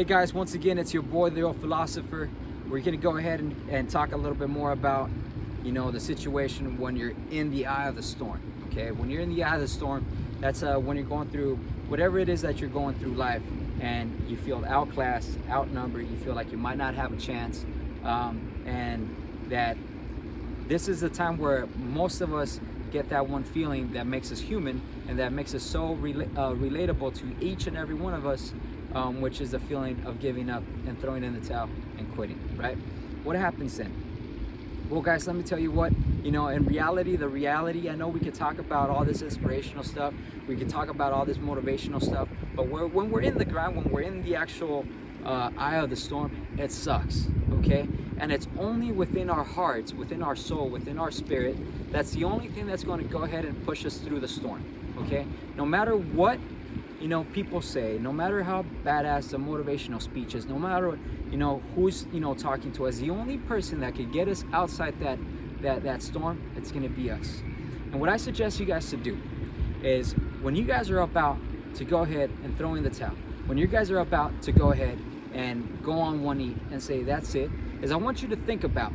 Hey guys, once again, it's your boy, the old philosopher. We're gonna go ahead and talk a little bit more about, the situation when you're in the eye of the storm. Okay, when you're in the eye of the storm, that's when you're going through whatever it is that you're going through life, and you feel outclassed, outnumbered. You feel like you might not have a chance, and that this is the time where most of us get that one feeling that makes us human and that makes us so relatable to each and every one of us, which is the feeling of giving up and throwing in the towel and quitting, right? What happens then? Well, guys, let me tell you what, in reality, I know we could talk about all this inspirational stuff, we could talk about all this motivational stuff, but when we're in the ground, when we're in the actual eye of the storm, it sucks, okay? And it's only within our hearts, within our soul, within our spirit, that's the only thing that's going to go ahead and push us through the storm, okay? No matter what people say, no matter how badass the motivational speech is, no matter who's talking to us, the only person that could get us outside that storm, it's going to be us. And what I suggest you guys to do is, when you guys are about to go ahead and throw in the towel, when you guys are about to go ahead and go on one knee and say that's it, is I want you to think about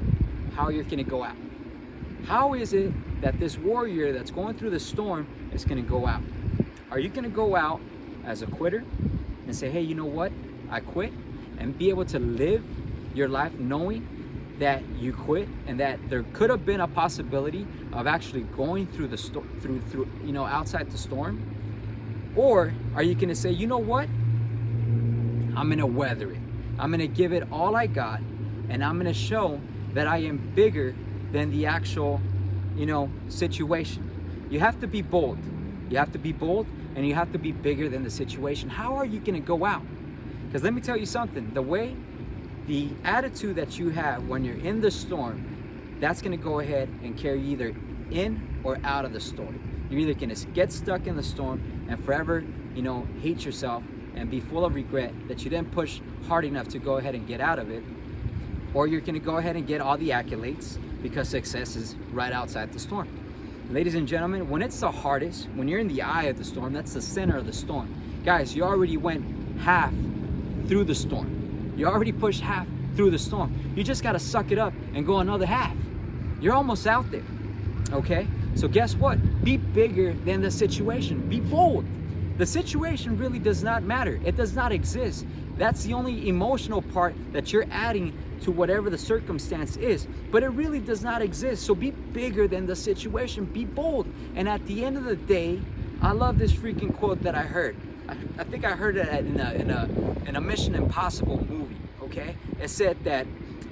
how you're going to go out. How is it that this warrior that's going through the storm is going to go out? Are you going to go out as a quitter and say, hey, you know what, I quit, and be able to live your life knowing that you quit and that there could have been a possibility of actually going through the through outside the storm? Or are you going to say, you know what, I'm going to weather it, I'm going to give it all I got, and I'm going to show that I am bigger than the actual situation? You have to be bold. You have to be bold, and you have to be bigger than the situation. How are you going to go out? Because let me tell you something, the attitude that you have when you're in the storm, that's going to go ahead and carry you either in or out of the storm. You're either going to get stuck in the storm and forever, hate yourself and be full of regret that you didn't push hard enough to go ahead and get out of it, or you're going to go ahead and get all the accolades because success is right outside the storm. Ladies and gentlemen, when it's the hardest, when you're in the eye of the storm, that's the center of the storm. Guys, you already went half through the storm. You already pushed half through the storm. You just got to suck it up and go another half. You're almost out there, okay? So guess what? Be bigger than the situation. Be bold. The situation really does not matter. It does not exist. That's the only emotional part that you're adding to whatever the circumstance is, but it really does not exist. So be bigger than the situation. Be bold. And at the end of the day, I love this freaking quote that I heard. I think I heard it in a Mission Impossible movie. Okay, it said that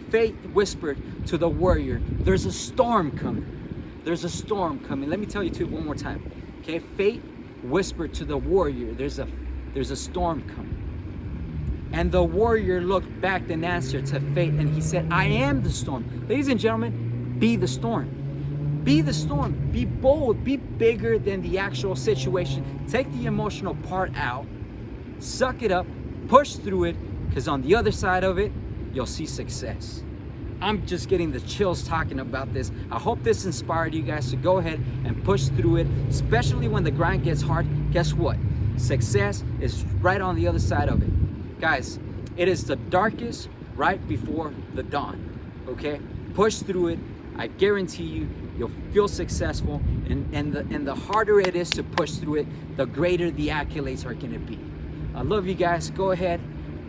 fate whispered to the warrior, "There's a storm coming. There's a storm coming." Let me tell you too one more time. Okay, fate whispered to the warrior, "There's a storm coming." And the warrior looked back in answer to fate, and he said, "I am the storm." Ladies and gentlemen, be the storm. Be the storm. Be bold. Be bigger than the actual situation. Take the emotional part out. Suck it up. Push through it, because on the other side of it, you'll see success. I'm just getting the chills talking about this. I hope this inspired you guys to go ahead and push through it, especially when the grind gets hard. Guess what? Success is right on the other side of it. Guys, it is the darkest right before the dawn, okay? Push through it. I guarantee you, you'll feel successful, and the harder it is to push through it, the greater the accolades are gonna be. I love you guys. Go ahead.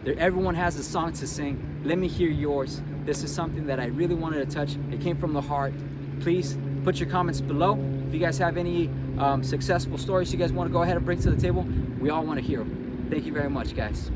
Everyone has a song to sing. Let me hear yours. This is something that I really wanted to touch. It came from the heart. Please put your comments below. If you guys have any successful stories you guys want to go ahead and bring to the table, we all want to hear them. Thank you very much, guys.